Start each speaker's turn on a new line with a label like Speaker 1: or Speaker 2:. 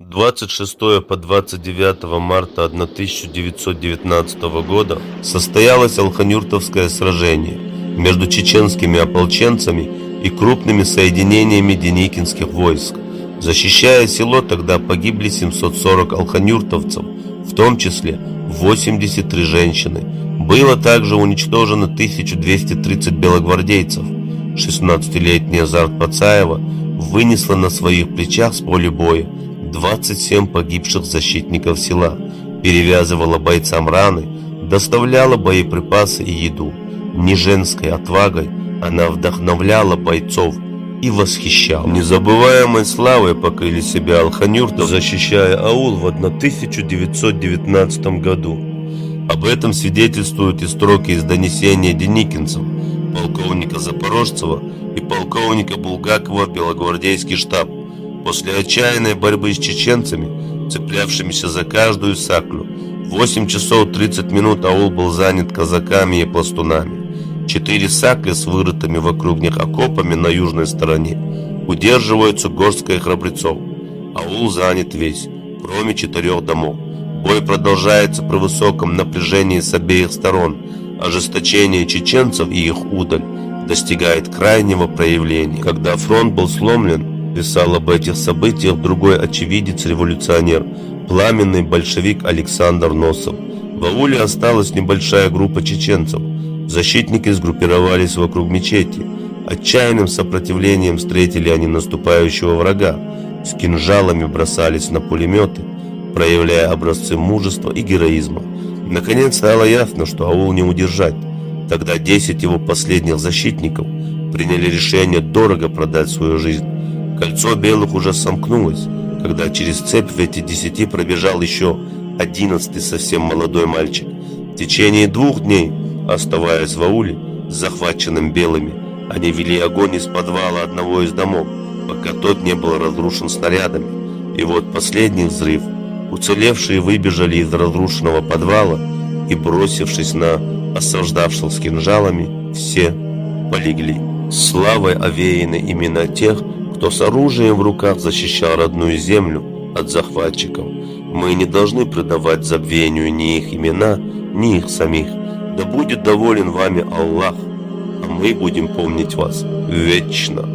Speaker 1: 26 по 29 марта 1919 года состоялось Алханюртовское сражение между чеченскими ополченцами и крупными соединениями деникинских войск. Защищая село, тогда погибли 740 алханюртовцев, в том числе 83 женщины. Было также уничтожено 1230 белогвардейцев. 16-летняя Зарт Пацаева вынесла на своих плечах с поля боя 27 погибших защитников села, перевязывала бойцам раны, доставляла боеприпасы и еду. Не женской отвагой она вдохновляла бойцов и восхищала. Незабываемой славой покрыли себя алханюрты, защищая аул в 1919 году. Об этом свидетельствуют и строки из донесения деникинцев, полковника Запорожцева и полковника Булгакова в Белогвардейский штаб. После отчаянной борьбы с чеченцами, цеплявшимися за каждую саклю, 8 часов 30 минут аул был занят казаками и пластунами. 4 сакли с вырытыми вокруг них окопами на южной стороне удерживаются горсткой храбрецов. Аул занят весь, кроме 4 домов. Бой продолжается при высоком напряжении с обеих сторон. Ожесточение чеченцев и их удаль достигает крайнего проявления. Когда фронт был сломлен, писал об этих событиях другой очевидец-революционер, пламенный большевик Александр Носов. В ауле осталась небольшая группа чеченцев. Защитники сгруппировались вокруг мечети. Отчаянным сопротивлением встретили они наступающего врага. С кинжалами бросались на пулеметы, проявляя образцы мужества и героизма. Наконец стало ясно, что аул не удержать. Тогда 10 его последних защитников приняли решение дорого продать свою жизнь. Кольцо белых уже сомкнулось, когда через цепь в эти 10 пробежал еще 11-й совсем молодой мальчик. В течение 2 дней, оставаясь в ауле, захваченным белыми, они вели огонь из подвала одного из домов, пока тот не был разрушен снарядами. И вот последний взрыв. Уцелевшие выбежали из разрушенного подвала и, бросившись на осаждавших с кинжалами, все полегли. Славой овеяны имена тех, кто с оружием в руках защищал родную землю от захватчиков. Мы не должны предавать забвению ни их имена, ни их самих. Да будет доволен вами Аллах, а мы будем помнить вас вечно.